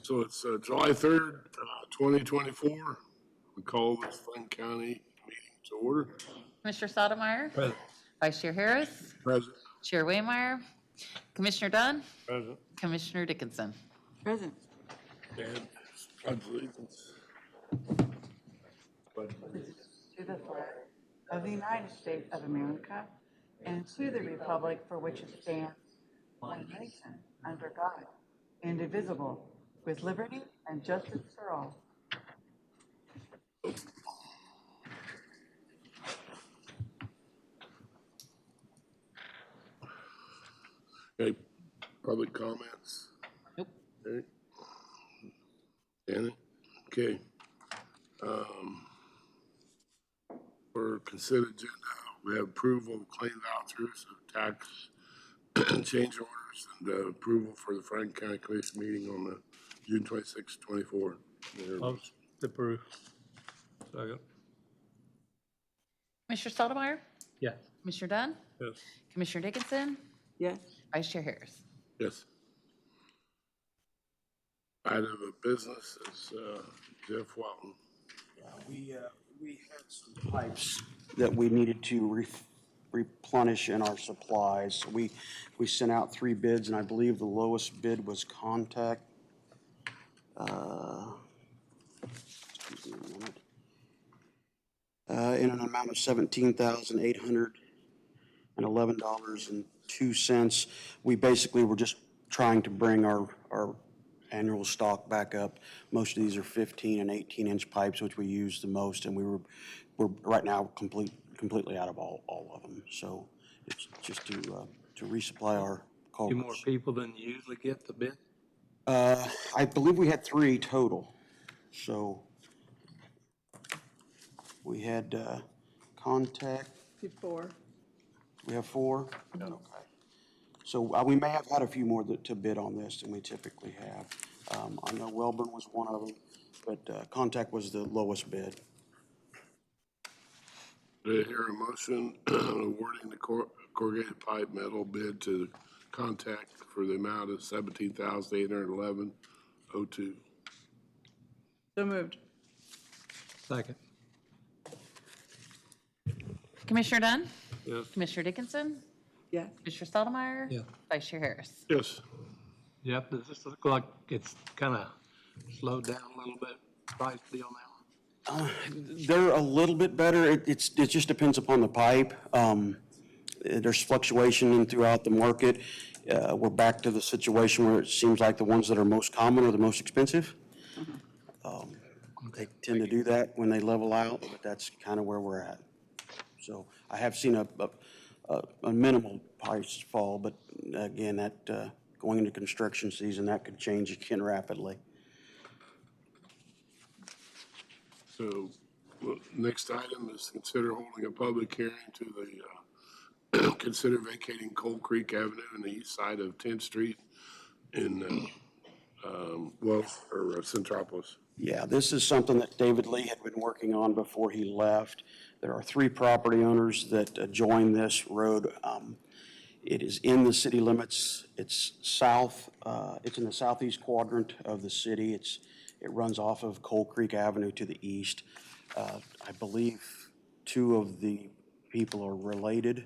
So it's July 3rd, 2024. We call this Flint County meeting to order. Commissioner Sotomayor, Present. Vice Chair Harris, Present. Chair Waymeyer, Commissioner Dunn, Present. Commissioner Dickinson. Present. And pledge allegiance. To the flag of the United States of America and to the republic for which it stands, one nation, under God, indivisible, with liberty and justice for all. Okay, public comments? Nope. Okay. Janet? Okay. For consent agenda, we have approval of claim vouchers of tax change orders and approval for the Franklin County Commission meeting on the June 26, 24. Motion approved. Second. Commissioner Sotomayor, Yes. Commissioner Dunn, Yes. Commissioner Dickinson, Yes. Vice Chair Harris. Yes. Item of business is Jeff Walton. We had some pipes that we needed to replenish in our supplies. We sent out 3 bids, and I believe the lowest bid was Contact. Excuse me a minute. In an amount of $17,811.02. We basically were just trying to bring our annual stock back up. Most of these are 15 and 18-inch pipes, which we use the most, and we're right now completely out of all of them. So it's just to resupply our Few more culverts. people than you usually get the bid? I believe we had 3 total. So we had Contact. Before. We have 4? Okay. So we may have had a few more to bid on this than we typically have. I know Wellborn was one of them, but Contact was the lowest bid. Do I hear a motion awarding the corrugated pipe metal bid to Contact for the amount of $17,811.02? So moved. Second. Commissioner Dunn, Yes. Commissioner Dickinson, Yes. Commissioner Sotomayor, Yeah. Vice Chair Harris. Yes. Jeff, does this look like it's kind of slowed down a little bit, price deal now? They're a little bit better. It just depends upon the pipe. There's fluctuation throughout the market. We're back to the situation where it seems like the ones that are most common are the most expensive. They tend to do that when they level out, but that's kind of where we're at. So I have seen a minimal price fall, but again, that going into construction season, that could change again rapidly. So, next item is consider holding a public hearing to consider vacating Cold Creek Avenue on the east side of 10th Street in Centropolis. Yeah, this is something that David Lee had been working on before he left. There are 3 property owners that adjoin this road. It is in the city limits. It's south. It's in the southeast quadrant of the city. It runs off of Cold Creek Avenue to the east. I believe 2 of the people are related,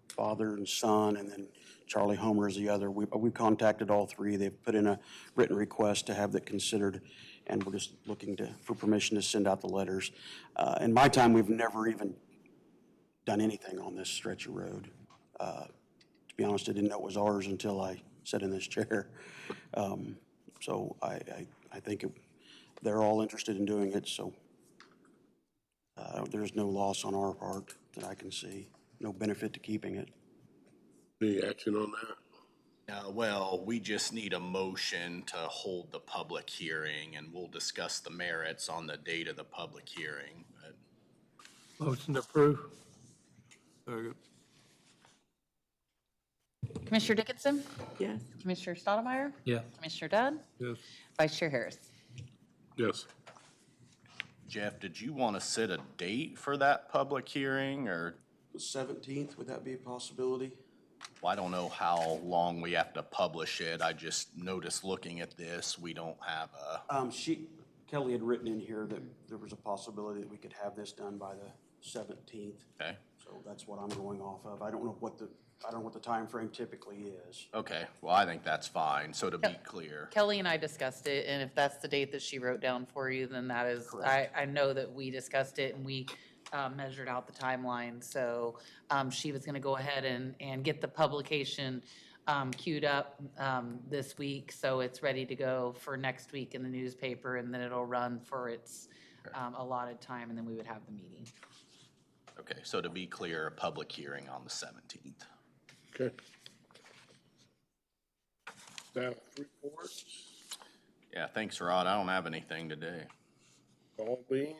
father and son, and then Charlie Homer is the other. We contacted all 3. They've put in a written request to have that considered, and we're just looking for permission to send out the letters. In my time, we've never even done anything on this stretch of road. To be honest, I didn't know it was ours until I sat in this chair. So I think they're all interested in doing it, so there's no loss on our part that I can see, no benefit to keeping it. Any action on that? Well, we just need a motion to hold the public hearing, and we'll discuss the merits on the date of the public hearing. But Motion approved. Second. Commissioner Dickinson, Yes. Commissioner Sotomayor, Yes. Commissioner Dunn, Yes. Vice Chair Harris. Yes. Jeff, did you want to set a date for that public hearing, or? The 17th, would that be a possibility? Well, I don't know how long we have to publish it. I just noticed looking at this, we don't have a, Kelly had written in here that there was a possibility that we could have this done by the 17th. okay? So that's what I'm going off of. I don't know what the timeframe typically is. Okay, well, I think that's fine. So to be clear, Kelly and I discussed it, and if that's the date that she wrote down for you, then that is, I know that we discussed it and we measured out the timeline. So she was gonna go ahead and get the publication queued up this week, so it's ready to go for next week in the newspaper, and then it'll run for its allotted time, and then we would have the meeting. okay, so to be clear, a public hearing on the 17th. Okay. Staff reports, Yeah, thanks, Rod. I don't have anything today. Colleen,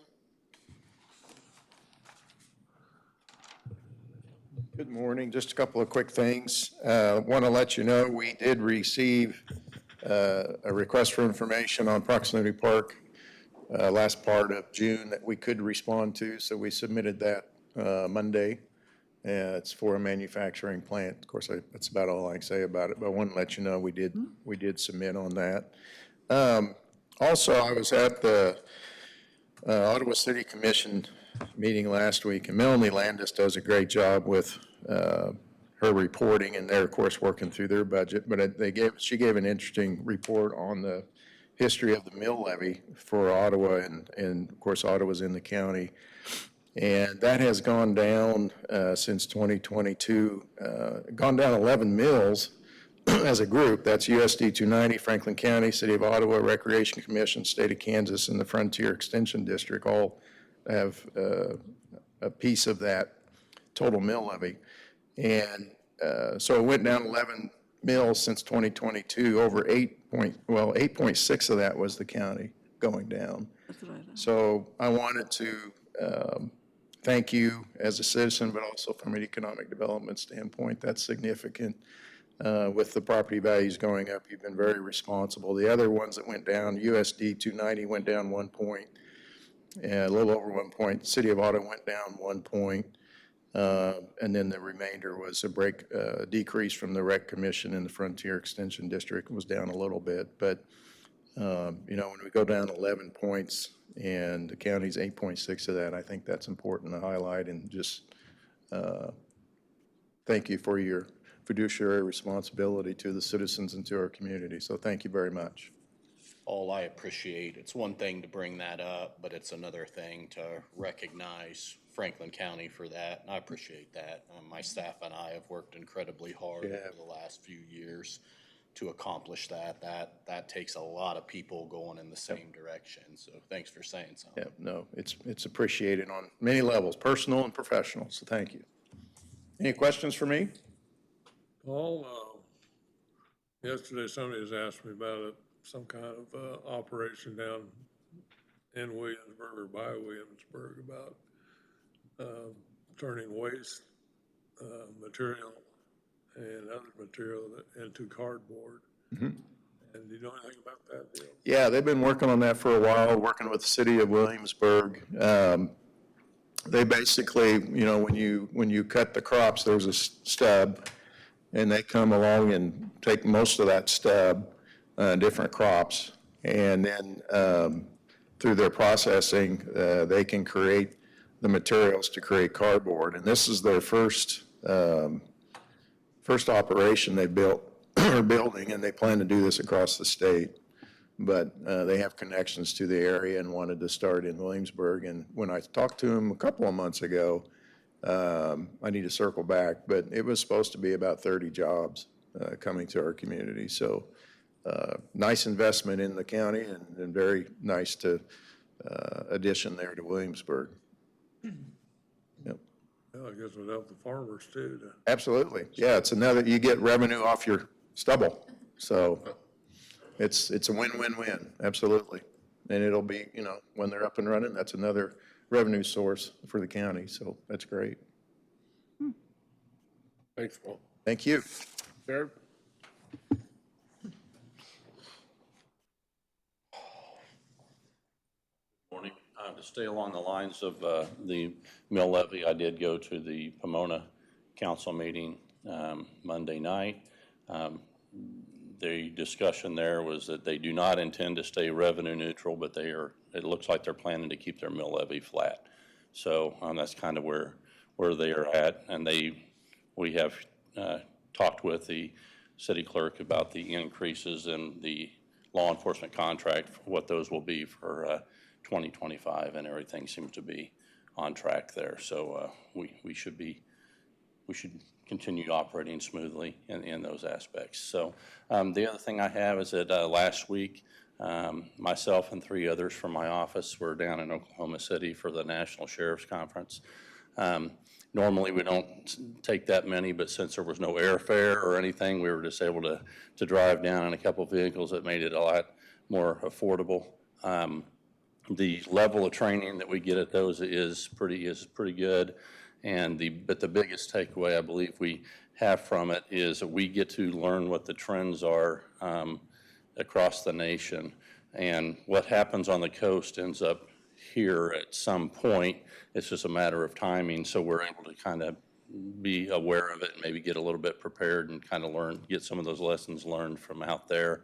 Good morning. Just a couple of quick things. Want to let you know, we did receive a request for information on Proximity Park last part of June that we could respond to, so we submitted that Monday. It's for a manufacturing plant. Of course, that's about all I can say about it, but I want to let you know we did submit on that. Also, I was at the Ottawa City Commission meeting last week, and Melanie Landis does a great job with her reporting, and they're, of course, working through their budget, but she gave an interesting report on the history of the mill levy for Ottawa, and of course, Ottawa's in the county. And that has gone down since 2022, gone down 11 mills as a group. That's USD 290, Franklin County, City of Ottawa, Recreation Commission, State of Kansas, and the Frontier Extension District all have a piece of that total mill levy. And so it went down 11 mills since 2022, over 8.6 of that was the county going down. So I wanted to thank you as a citizen, but also from an economic development standpoint. That's significant. With the property values going up, you've been very responsible. The other ones that went down, USD 290 went down 1 point, a little over 1 point. City of Ottawa went down 1 point. And then the remainder was a decrease from the Rec Commission and the Frontier Extension District was down a little bit. But, when we go down 11 points and the county's 8.6 of that, I think that's important to highlight, and just thank you for your fiduciary responsibility to the citizens and to our community. So thank you very much. All I appreciate, it's one thing to bring that up, but it's another thing to recognize Franklin County for that, and I appreciate that. My staff and I have worked incredibly hard over the last few years to accomplish that. That takes a lot of people going in the same direction, so thanks for saying something. Yeah, no, it's appreciated on many levels, personal and professional, so thank you. Any questions for me? Paul, yesterday somebody was asking me about some kind of operation down in Williamsburg or by Williamsburg about turning waste material and other material into cardboard. And do you know anything about that deal? Yeah, they've been working on that for a while, working with the city of Williamsburg. They basically, when you cut the crops, there's a stub, and they come along and take most of that stub, different crops, and then through their processing, they can create the materials to create cardboard. And this is their first operation they built or building, and they plan to do this across the state. But they have connections to the area and wanted to start in Williamsburg. And when I talked to them a couple of months ago, I need to circle back, but it was supposed to be about 30 jobs coming to our community. So nice investment in the county, and very nice addition there to Williamsburg. Yep. Well, I guess it would help the farmers too. Absolutely. Yeah, it's another, you get revenue off your stubble. So it's a win-win-win, absolutely. And it'll be, when they're up and running, that's another revenue source for the county. So that's great. thanks, Paul. Thank you. Sheriff? Morning. To stay along the lines of the mill levy, I did go to the Pomona council meeting Monday night. The discussion there was that they do not intend to stay revenue neutral, but it looks like they're planning to keep their mill levy flat. So that's kind of where they are at. And we have talked with the city clerk about the increases in the law enforcement contract, what those will be for 2025, and everything seems to be on track there. So we should continue operating smoothly in those aspects. So the other thing I have is that last week, myself and 3 others from my office were down in Oklahoma City for the National Sheriff's Conference. Normally, we don't take that many, but since there was no airfare or anything, we were just able to drive down in a couple of vehicles that made it a lot more affordable. The level of training that we get at those is pretty good. But the biggest takeaway I believe we have from it is that we get to learn what the trends are across the nation. And what happens on the coast ends up here at some point. It's just a matter of timing. So we're able to kind of be aware of it and maybe get a little bit prepared and kind of get some of those lessons learned from out there.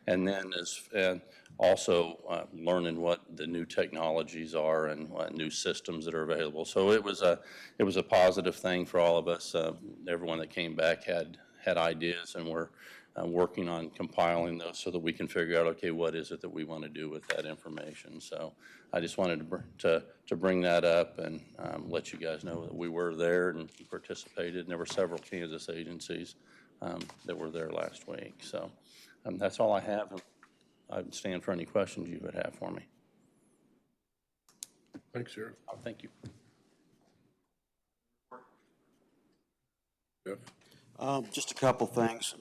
And then also learning what the new technologies are and what new systems that are available. So it was a positive thing for all of us. Everyone that came back had ideas, and we're working on compiling those so that we can figure out, okay, what is it that we want to do with that information. So I just wanted to bring that up and let you guys know that we were there and participated. And there were several Kansas agencies that were there last week. So that's all I have. I stand for any questions you would have for me. Thanks, Sheriff. Oh, thank you. Jeff? Just a couple things.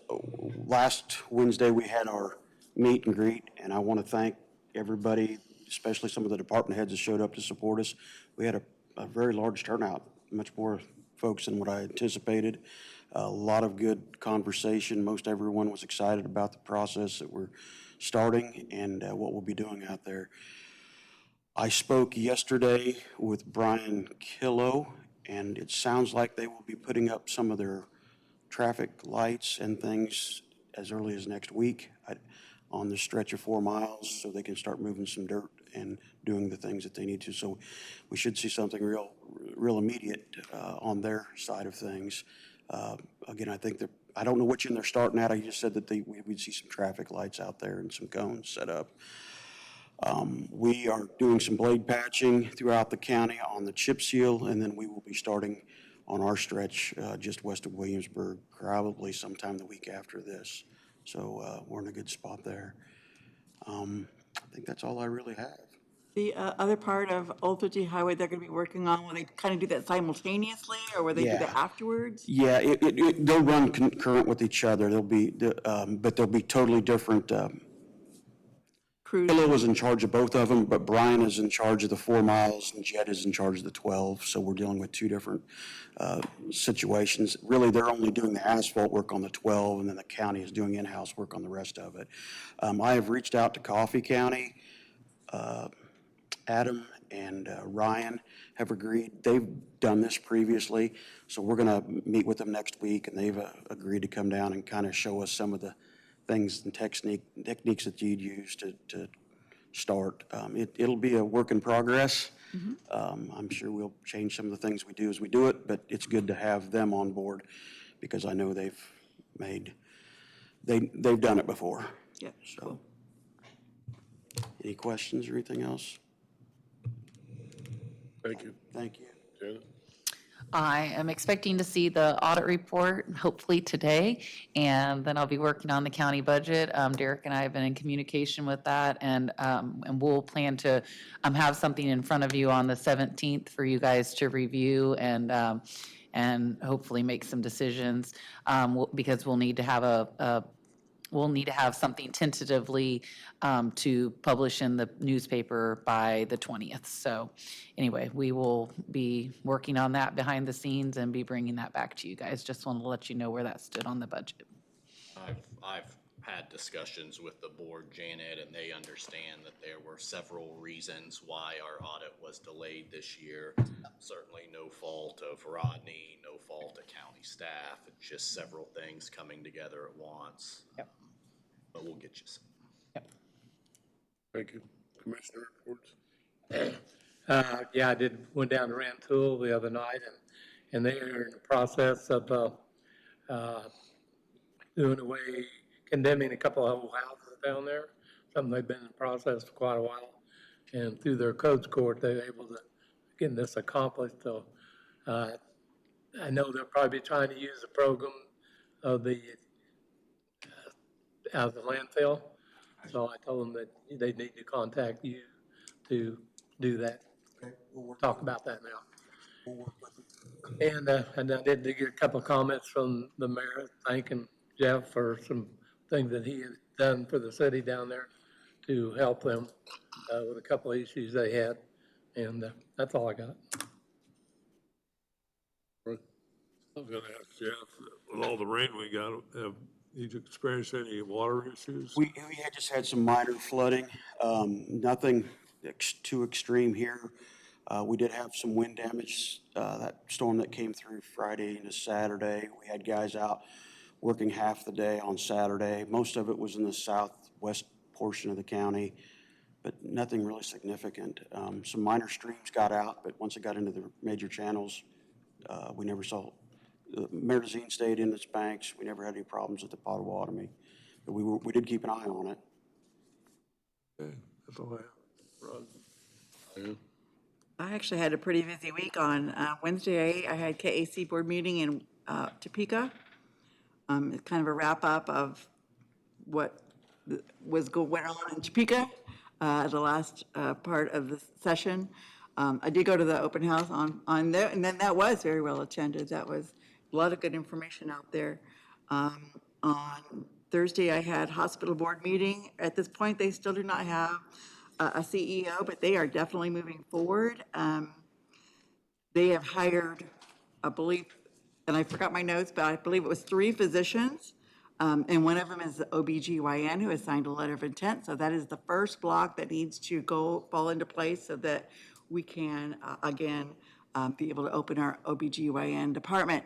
Last Wednesday, we had our meet and greet, and I want to thank everybody, especially some of the department heads that showed up to support us. We had a very large turnout, much more folks than what I anticipated. A lot of good conversation. Most everyone was excited about the process that we're starting and what we'll be doing out there. I spoke yesterday with Brian Killo, and it sounds like they will be putting up some of their traffic lights and things as early as next week on the stretch of 4 miles, so they can start moving some dirt and doing the things that they need to. So we should see something real immediate on their side of things. Again, I think I don't know which end they're starting at. I just said that we'd see some traffic lights out there and some cones set up. We are doing some blade patching throughout the county on the chip seal, and then we will be starting on our stretch just west of Williamsburg, probably sometime the week after this. So we're in a good spot there. I think that's all I really have. The other part of Old 50 Highway they're going to be working on, will they kind of do that simultaneously, or will they do that afterwards? Yeah, they'll run concurrent with each other. But they'll be totally different. Crews. Pillow was in charge of both of them, but Brian is in charge of the 4 miles and Jed is in charge of the 12. So we're dealing with 2 different situations. Really, they're only doing the asphalt work on the 12, and then the county is doing in-house work on the rest of it. I have reached out to Coffee County. Adam and Ryan have agreed. They've done this previously, so we're going to meet with them next week, and they've agreed to come down and kind of show us some of the things and techniques that you'd use to start. It'll be a work in progress. I'm sure we'll change some of the things we do as we do it, but it's good to have them on board because I know they've done it before. Yeah. So, any questions or anything else? Thank you. Thank you. Janet? I am expecting to see the audit report hopefully today, and then I'll be working on the county budget. Derek and I have been in communication with that, and we'll plan to have something in front of you on the 17th for you guys to review and hopefully make some decisions, because we'll need to have something tentatively to publish in the newspaper by the 20th. So anyway, we will be working on that behind the scenes and be bringing that back to you guys. Just want to let you know where that stood on the budget. I've had discussions with the board, Janet, and they understand that there were several reasons why our audit was delayed this year. Certainly no fault of Rodney, no fault of county staff. It's just several things coming together at once. Yep. But we'll get you some. Thank you. Commissioner reports? Yeah, went down to Rantoul the other night, and they are in the process of doing away, condemning a couple of old houses down there, something they've been in the process for quite a while. And through their codes court, they're able to get this accomplished. So I know they'll probably be trying to use the program of the out of the landfill. So I told them that they need to contact you to do that. Okay, we'll Talk about that now. work with them. And I did get a couple of comments from the mayor, thanking Jeff for some things that he has done for the city down there to help them with a couple of issues they had. And that's all I got. I was gonna ask Jeff, with all the rain we got, have you experienced any water issues? We had just had some minor flooding, nothing too extreme here. We did have some wind damage, that storm that came through Friday into Saturday. We had guys out working half the day on Saturday. Most of it was in the southwest portion of the county, but nothing really significant. Some minor streams got out, but once it got into the major channels, we never saw. Merzine stayed in its banks. We never had any problems with the Potawatomi, but we did keep an eye on it. Okay, that's all I have. Rod? Yeah. I actually had a pretty busy week. On Wednesday, I had KAC board meeting in Topeka. It's kind of a wrap-up of what went on in Topeka, the last part of the session. I did go to the open house on there, and then that was very well attended. That was a lot of good information out there. On Thursday, I had hospital board meeting. At this point, they still do not have a CEO, but they are definitely moving forward. They have hired, I believe, and I forgot my notes, but I believe it was 3 physicians. And one of them is the OBGYN who has signed a letter of intent. So that is the first block that needs to fall into place so that we can, again, be able to open our OBGYN department.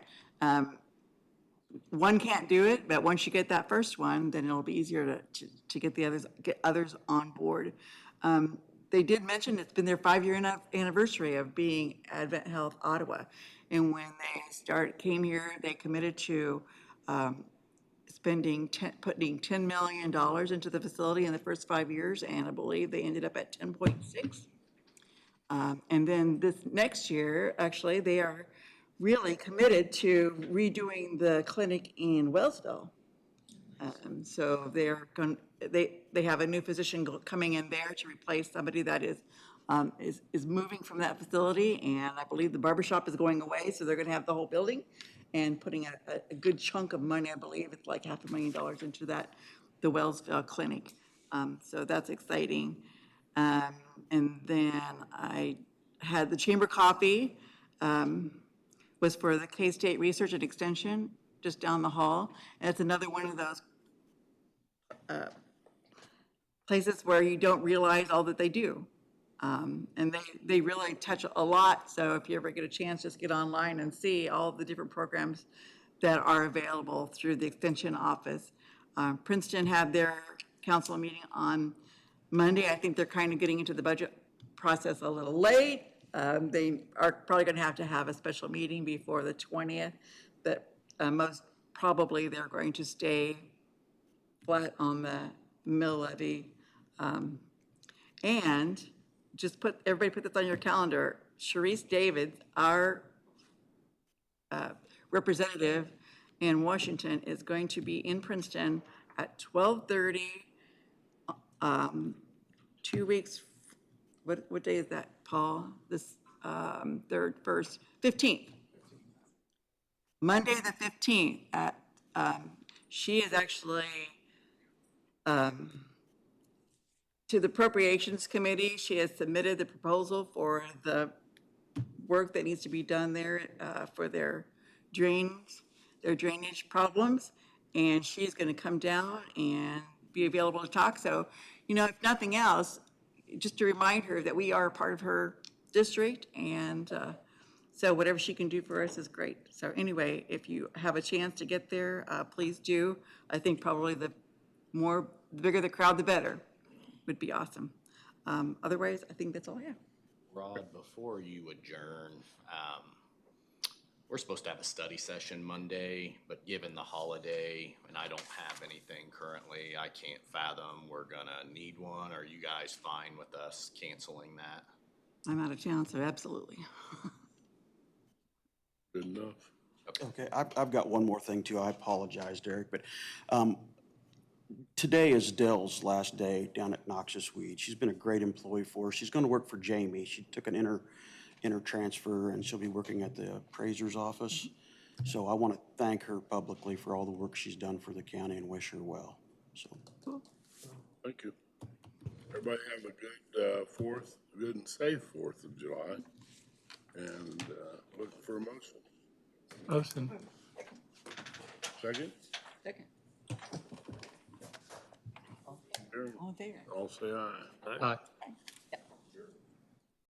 One can't do it, but once you get that first one, then it'll be easier to get others on board. They did mention it's been their 5-year anniversary of being Advent Health Ottawa. And when they came here, they committed to putting $10 million into the facility in the first 5 years, and I believe they ended up at 10.6. And then this next year, actually, they are really committed to redoing the clinic in Wellsville. So they have a new physician coming in there to replace somebody that is moving from that facility, and I believe the barber shop is going away, so they're going to have the whole building and putting a good chunk of money, I believe it's like $500,000 into the Wellsville clinic. So that's exciting. And then I had the chamber coffee, was for the K-State Research and Extension, just down the hall. And it's another one of those places where you don't realize all that they do. And they really touch a lot. So if you ever get a chance, just get online and see all the different programs that are available through the Extension Office. Princeton had their council meeting on Monday. I think they're kind of getting into the budget process a little late. They are probably going to have a special meeting before the 20th, but most probably they're going to stay flat on the mill levy. And just everybody put this on your calendar. Sharice Davids, our representative in Washington, is going to be in Princeton at 12:30, 2 weeks, what day is that, Paul? This 15th. Monday the 15th at, she is actually, to the Appropriations Committee, she has submitted the proposal for the work that needs to be done there for their drainage problems. and she's going to come down and be available to talk. So, if nothing else, just to remind her that we are part of her district, and so whatever she can do for us is great. So anyway, if you have a chance to get there, please do. I think probably the bigger the crowd, the better, would be awesome. Otherwise, I think that's all I have. Rod, before you adjourn, we're supposed to have a study session Monday, but given the holiday, and I don't have anything currently, I can't fathom we're gonna need one. Are you guys fine with us canceling that? I'm out of town, so absolutely. Good enough. Okay, I've got one more thing too. I apologize, Derek, but today is Dell's last day down at Noxious Weed. She's been a great employee for us. She's going to work for Jamie. She took an inter transfer, and she'll be working at the appraiser's office. So I want to thank her publicly for all the work she's done for the county and wish her well. So, Thank you. Everybody have a good good and safe 4th of July. And look for a motion. Motion. Second? Second. Aaron, All in favor? all say aye. Aye.